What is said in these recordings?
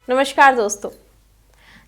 नमस्कार दोस्तों।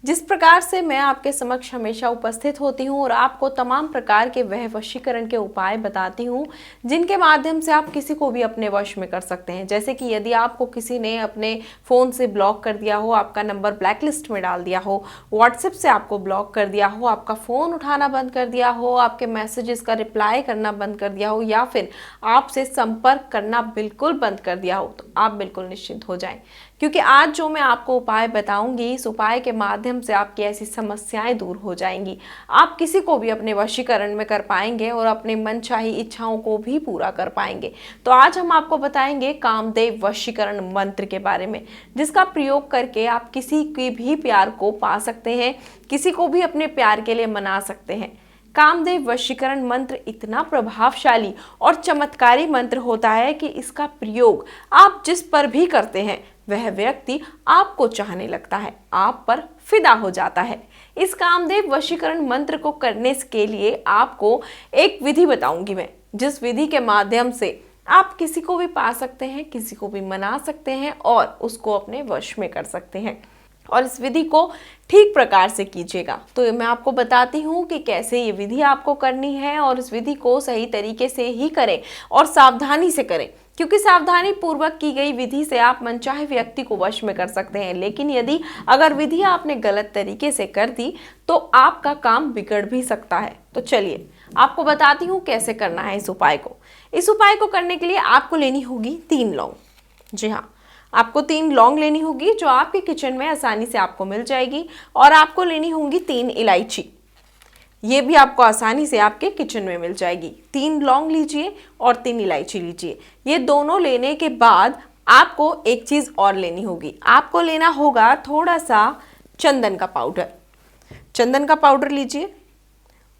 जिस प्रकार से मैं आपके समक्ष हमेशा उपस्थित होती हूँ और आपको तमाम प्रकार के वह वशीकरण के उपाय बताती हूँ जिनके माध्यम से आप किसी को भी अपने वश में कर सकते हैं। जैसे कि यदि आपको किसी ने अपने फ़ोन से ब्लॉक कर दिया हो, आपका नंबर ब्लैक लिस्ट में डाल दिया हो, व्हाट्सएप से आपको ब्लॉक कर दिया हो, आपका फ़ोन उठाना बंद कर दिया हो, आपके मैसेजेस का रिप्लाई करना बंद कर दिया हो या फिर आपसे संपर्क करना बिल्कुल बंद कर दिया हो, तो आप बिल्कुल निश्चिंत हो जाएं, क्योंकि आज जो मैं आपको उपाय बताऊंगी, इस उपाय के माध्यम से आपकी ऐसी समस्याएं दूर हो जाएंगी। आप किसी को भी अपने वशीकरण में कर पाएंगे और अपने मनचाही इच्छाओं को भी पूरा कर पाएंगे। तो आज हम आपको बताएंगे कामदेव वशीकरण मंत्र के बारे में, जिसका प्रयोग करके आप किसी के भी प्यार को पा सकते हैं, किसी को भी अपने प्यार के लिए मना सकते हैं। कामदेव वशीकरण मंत्र इतना प्रभावशाली और चमत्कारी मंत्र होता है कि इसका प्रयोग आप जिस पर भी करते हैं वह व्यक्ति आपको चाहने लगता है, आप पर फिदा हो जाता है। इस कामदेव वशीकरण मंत्र को करने के लिए आपको एक विधि बताऊंगी मैं, जिस विधि के माध्यम से आप किसी को भी पा सकते हैं, किसी को भी मना सकते हैं और उसको अपने वश में कर सकते हैं। और इस विधि को ठीक प्रकार से कीजिएगा। तो मैं आपको बताती हूँ कि कैसे ये विधि आपको करनी है और इस विधि को सही तरीके से ही करें और सावधानी से करें, क्योंकि सावधानी पूर्वक की गई विधि से आप मनचाहे व्यक्ति को वश में कर सकते हैं। लेकिन यदि अगर विधि आपने गलत तरीके से कर दी तो आपका काम बिगड़ भी सकता है। तो चलिए आपको बताती हूँ कैसे करना है इस उपाय को। इस उपाय को करने के लिए आपको लेनी होगी 3 लौंग। जी हाँ, आपको 3 लौंग लेनी होगी जो आपके किचन में आसानी से आपको मिल जाएगी। और आपको लेनी होंगी 3 इलायची, ये भी आपको आसानी से आपके किचन में मिल जाएगी। 3 लौंग लीजिए और 3 इलायची लीजिए। ये दोनों लेने के बाद आपको एक चीज़ और लेनी होगी, आपको लेना होगा थोड़ा सा चंदन का पाउडर। चंदन का पाउडर लीजिए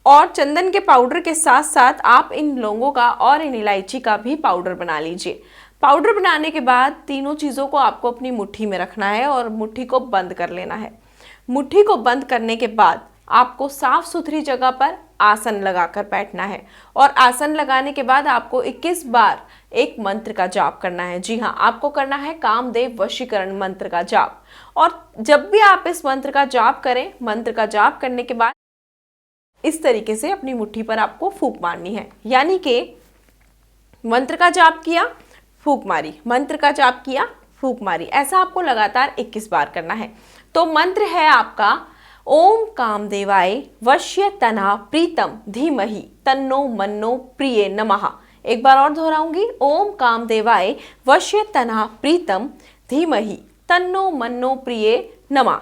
और चंदन के पाउडर के साथ साथ आप इन लौंगों का और इन इलायची का भी पाउडर बना लीजिए। पाउडर बनाने के बाद तीनों चीज़ों को आपको अपनी मुट्ठी में रखना है और मुट्ठी को बंद कर लेना है। मुट्ठी को बंद करने के बाद आपको साफ सुथरी जगह पर आसन लगाकर बैठना है और आसन लगाने के बाद आपको 21 बार एक मंत्र का जाप करना है। जी हाँ, आपको करना है कामदेव वशीकरण मंत्र का जाप। और जब भी आप इस मंत्र का जाप करें, मंत्र का जाप करने के बाद इस तरीके से अपनी मुट्ठी पर आपको फूंक मारनी है, यानी कि मंत्र का जाप किया, फूंक मारी, मंत्र का जाप किया, फूंक मारी। ऐसा आपको लगातार 21 बार करना है। तो मंत्र है आपका ओम कामदेवाय वश्य तना प्रीतम धीमहि तन्नो मन्नो प्रिय नमः। एक बार और दोहराऊंगी, ओम कामदेवाय वश्य तना प्रीतम धीमहि तन्नो मन्नो प्रिय नमः।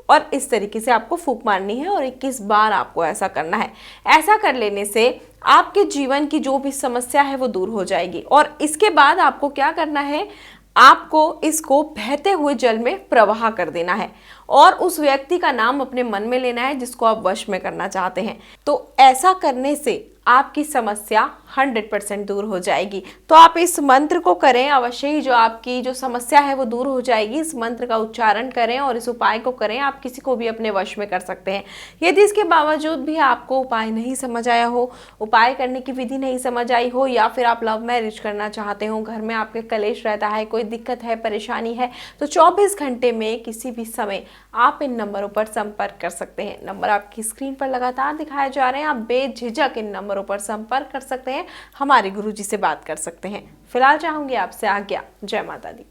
और इस तरीके से आपको फूंक मारनी है और 21 बार आपको ऐसा करना है। ऐसा कर लेने से आपके जीवन की जो भी समस्या है वो दूर हो जाएगी। और इसके बाद आपको क्या करना है, आपको इसको बहते हुए जल में प्रवाह कर देना है और उस व्यक्ति का नाम अपने मन में लेना है जिसको आप वश में करना चाहते हैं। तो ऐसा करने से आपकी समस्या 100% दूर हो जाएगी। तो आप इस मंत्र को करें, अवश्य ही जो आपकी जो समस्या है वो दूर हो जाएगी। इस मंत्र का उच्चारण करें और इस उपाय को करें, आप किसी को भी अपने वश में कर सकते हैं। यदि इसके बावजूद भी आपको उपाय नहीं समझ आया हो, उपाय करने की विधि नहीं समझ आई हो, या फिर आप लव मैरिज करना चाहते हो, घर में आपके कलेश रहता है, कोई दिक्कत है, परेशानी है, तो 24 घंटे में किसी भी समय आप इन नंबरों पर संपर्क कर सकते हैं। नंबर आपकी स्क्रीन पर लगातार दिखाए जा रहे हैं, आप बेझिझक इन नंबरों पर संपर्क कर सकते हैं, हमारे गुरुजी से बात कर सकते हैं। फिलहाल चाहूंगी आपसे आज्ञा। जय माता दी।